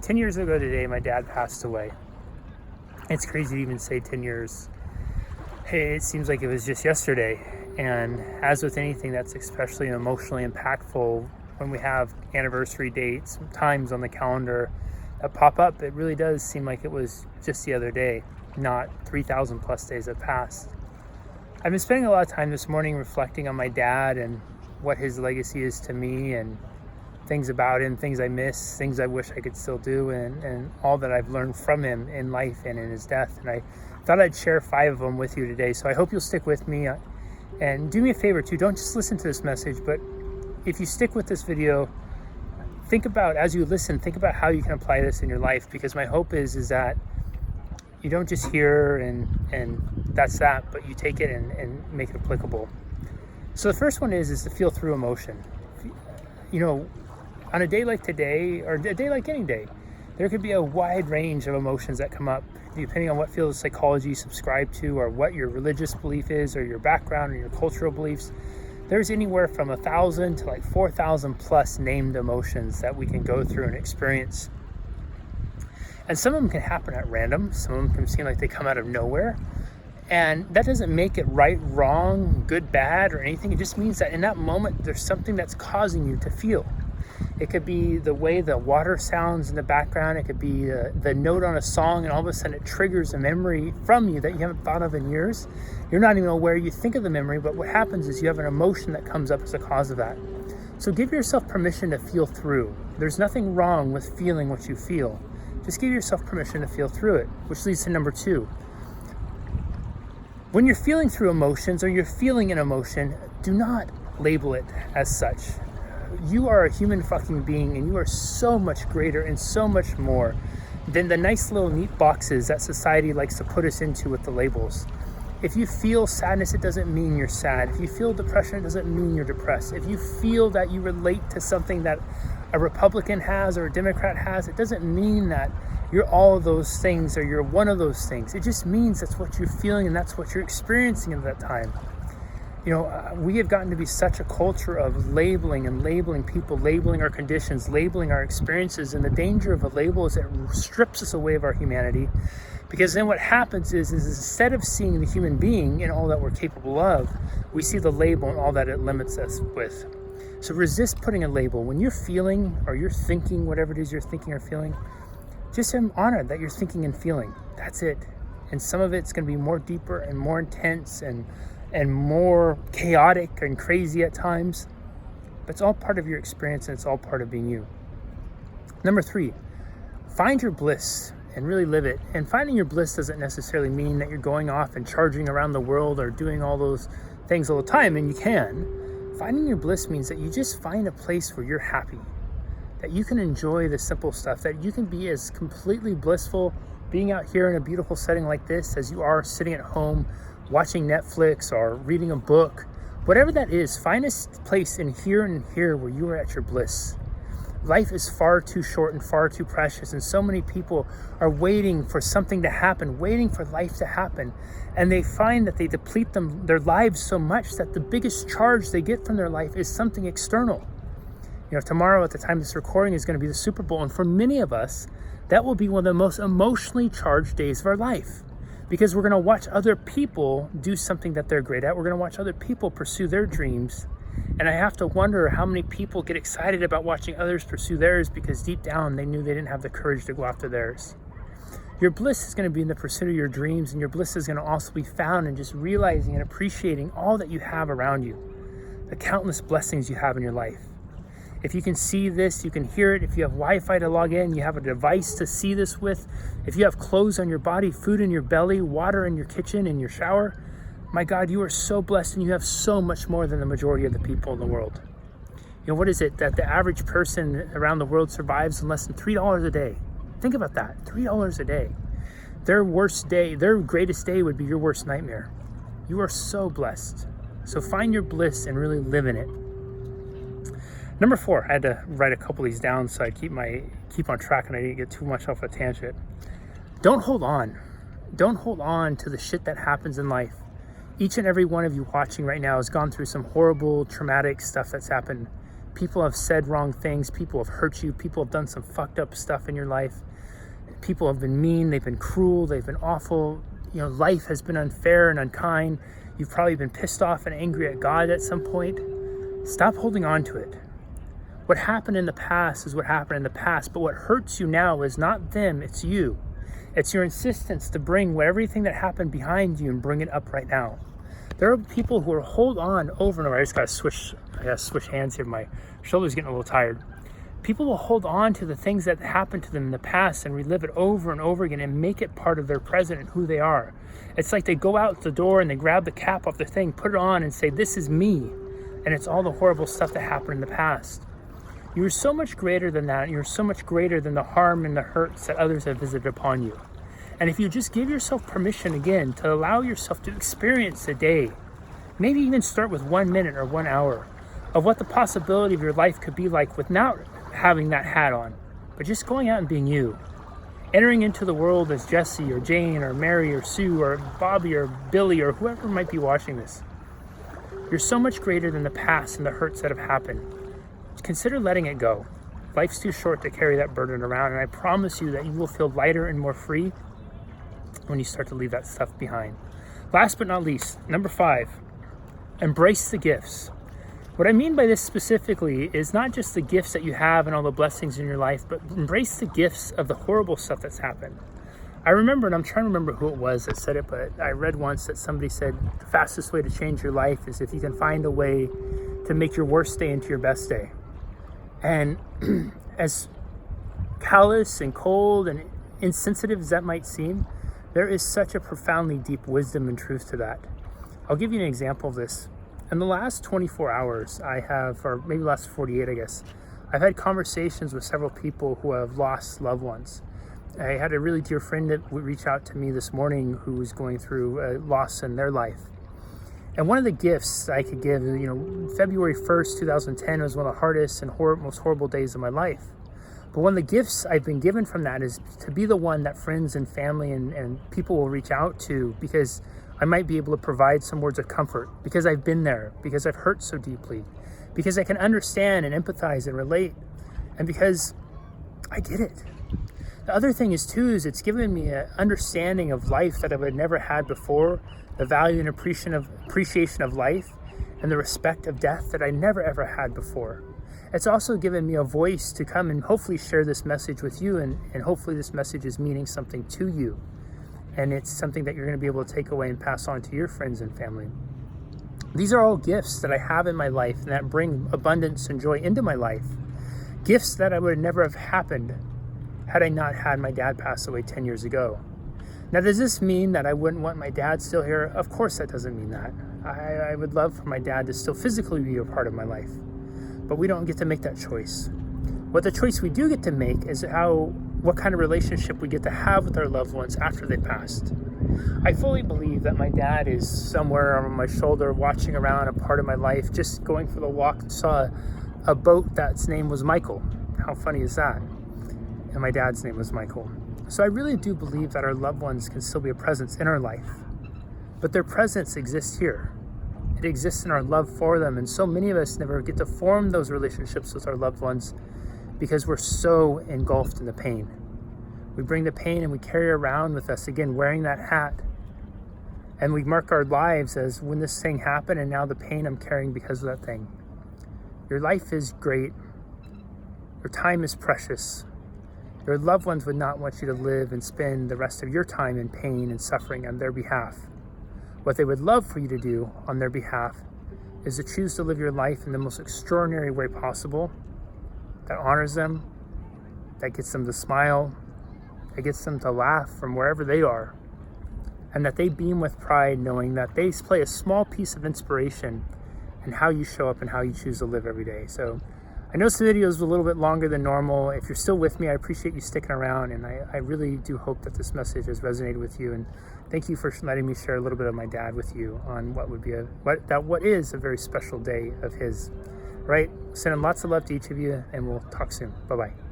10 years ago today, my dad passed away. It's crazy to even say 10 years. Hey, it seems like it was just yesterday. And as with anything that's especially emotionally impactful, when we have anniversary dates, times on the calendar that pop up, it really does seem like it was just the other day, not 3,000 plus days have passed. I've been spending a lot of time this morning reflecting on my dad and what his legacy is to me, and things about him, things I miss, things I wish I could still do, and all that I've learned from him in life and in his death. And I thought I'd share 5 of them with you today. So I hope you'll stick with me, and do me a favor too. Don't just listen to this message, but if you stick with this video, think about, as you listen, think about how you can apply this in your life, because my hope is that you don't just hear and that's that, but you take it and make it applicable. So the first one is to feel through emotion. You know, on a day like today, or a day like any day, there could be a wide range of emotions that come up, depending on what field of psychology you subscribe to, or what your religious belief is, or your background, or your cultural beliefs. There's anywhere from 1,000 to like 4,000 plus named emotions that we can go through and experience. And some of them can happen at random. Some of them can seem like they come out of nowhere. And that doesn't make it right, wrong, good, bad, or anything. It just means that in that moment, there's something that's causing you to feel. It could be the way the water sounds in the background. It could be the note on a song, and all of a sudden it triggers a memory from you that you haven't thought of in years. You're not even aware you think of the memory, but what happens is you have an emotion that comes up as a cause of that. So give yourself permission to feel through. There's nothing wrong with feeling what you feel. Just give yourself permission to feel through it, which leads to number 2. When you're feeling through emotions, or you're feeling an emotion, do not label it as such. You are a human fucking being, and you are so much greater and so much more than the nice little neat boxes that society likes to put us into with the labels. If you feel sadness, it doesn't mean you're sad. If you feel depression, it doesn't mean you're depressed. If you feel that you relate to something that a Republican has or a Democrat has, it doesn't mean that you're all of those things or you're one of those things. It just means that's what you're feeling and that's what you're experiencing at that time. You know, we have gotten to be such a culture of labeling people, labeling our conditions, labeling our experiences. And the danger of a label is it strips us away of our humanity. Because then what happens is instead of seeing the human being and all that we're capable of, we see the label and all that it limits us with. So resist putting a label. When you're feeling or you're thinking, whatever it is you're thinking or feeling, just honor that you're thinking and feeling. That's it. And some of it's going to be more deeper and more intense and more chaotic and crazy at times. But it's all part of your experience, and it's all part of being you. Number 3, find your bliss and really live it. And finding your bliss doesn't necessarily mean that you're going off and charging around the world or doing all those things all the time, and you can. Finding your bliss means that you just find a place where you're happy, that you can enjoy the simple stuff, that you can be as completely blissful being out here in a beautiful setting like this as you are sitting at home watching Netflix or reading a book. Whatever that is, find a place in here where you are at your bliss. Life is far too short and far too precious, and so many people are waiting for something to happen, waiting for life to happen, and they find that they deplete their lives so much that the biggest charge they get from their life is something external. You know, tomorrow at the time of this recording is going to be the Super Bowl, and for many of us, that will be one of the most emotionally charged days of our life, because we're going to watch other people do something that they're great at. We're going to watch other people pursue their dreams. And I have to wonder how many people get excited about watching others pursue theirs because deep down they knew they didn't have the courage to go after theirs. Your bliss is going to be in the pursuit of your dreams, and your bliss is going to also be found in just realizing and appreciating all that you have around you, the countless blessings you have in your life. If you can see this, you can hear it. If you have Wi-Fi to log in, you have a device to see this with. If you have clothes on your body, food in your belly, water in your kitchen, in your shower, my God, you are so blessed, and you have so much more than the majority of the people in the world. You know, what is it that the average person around the world survives on less than $3 a day? Think about that, $3 a day. Their worst day, their greatest day would be your worst nightmare. You are so blessed. So find your bliss and really live in it. Number 4, I had to write a couple of these down so I keep on track and I didn't get too much off a tangent. Don't hold on. Don't hold on to the shit that happens in life. Each and every one of you watching right now has gone through some horrible, traumatic stuff that's happened. People have said wrong things. People have hurt you. People have done some fucked up stuff in your life. People have been mean. They've been cruel. They've been awful. Life has been unfair and unkind. You've probably been pissed off and angry at God at some point. Stop holding on to it. What happened in the past is what happened in the past, but what hurts you now is not them, it's you. It's your insistence to bring everything that happened behind you and bring it up right now. There are people who will hold on over and over. I gotta switch hands here. My shoulder's getting a little tired. People will hold on to the things that happened to them in the past and relive it over and over again and make it part of their present and who they are. It's like they go out the door and they grab the cap off the thing, put it on and say, this is me. And it's all the horrible stuff that happened in the past. You're so much greater than that. You're so much greater than the harm and the hurts that others have visited upon you. And if you just give yourself permission again to allow yourself to experience a day, maybe even start with 1 minute or 1 hour of what the possibility of your life could be like without having that hat on, but just going out and being you. Entering into the world as Jesse or Jane or Mary or Sue or Bobby or Billy or whoever might be watching this. You're so much greater than the past and the hurts that have happened. Consider letting it go. Life's too short to carry that burden around, and I promise you that you will feel lighter and more free when you start to leave that stuff behind. Last but not least, number 5, embrace the gifts. What I mean by this specifically is not just the gifts that you have and all the blessings in your life, but embrace the gifts of the horrible stuff that's happened. I remember, and I'm trying to remember who it was that said it, but I read once that somebody said the fastest way to change your life is if you can find a way to make your worst day into your best day. And as callous and cold and insensitive as that might seem, there is such a profoundly deep wisdom and truth to that. I'll give you an example of this. In the last 24 hours, or maybe last 48, I guess, I've had conversations with several people who have lost loved ones. I had a really dear friend that would reach out to me this morning who was going through a loss in their life. And one of the gifts I could give, February 1st, 2010 was one of the hardest and most horrible days of my life. But one of the gifts I've been given from that is to be the one that friends and family and people will reach out to, because I might be able to provide some words of comfort, because I've been there, because I've hurt so deeply, because I can understand and empathize and relate, and because I get it. The other thing is it's given me an understanding of life that I would never had before, the value and appreciation of life, and the respect of death that I never ever had before. It's also given me a voice to come and hopefully share this message with you, and hopefully this message is meaning something to you. And it's something that you're going to be able to take away and pass on to your friends and family. These are all gifts that I have in my life and that bring abundance and joy into my life. Gifts that I would never have happened had I not had my dad pass away 10 years ago. Now, does this mean that I wouldn't want my dad still here? Of course that doesn't mean that. I would love for my dad to still physically be a part of my life. But we don't get to make that choice. What the choice we do get to make is what kind of relationship we get to have with our loved ones after they passed. I fully believe that my dad is somewhere on my shoulder watching around a part of my life, just going for the walk, and saw a boat that's name was Michael. How funny is that? And my dad's name was Michael. So I really do believe that our loved ones can still be a presence in our life, but their presence exists here. It exists in our love for them, and so many of us never get to form those relationships with our loved ones because we're so engulfed in the pain. We bring the pain and we carry it around with us, again, wearing that hat. And we mark our lives as when this thing happened and now the pain I'm carrying because of that thing. Your life is great. Your time is precious. Your loved ones would not want you to live and spend the rest of your time in pain and suffering on their behalf. What they would love for you to do on their behalf is to choose to live your life in the most extraordinary way possible, that honors them, that gets them to smile, that gets them to laugh from wherever they are, and that they beam with pride knowing that they play a small piece of inspiration in how you show up and how you choose to live every day. So I know this video is a little bit longer than normal. If you're still with me, I appreciate you sticking around, and I really do hope that this message has resonated with you. And thank you for letting me share a little bit of my dad with you on what is a very special day of his. Right? Sending lots of love to each of you, and we'll talk soon. Bye-bye.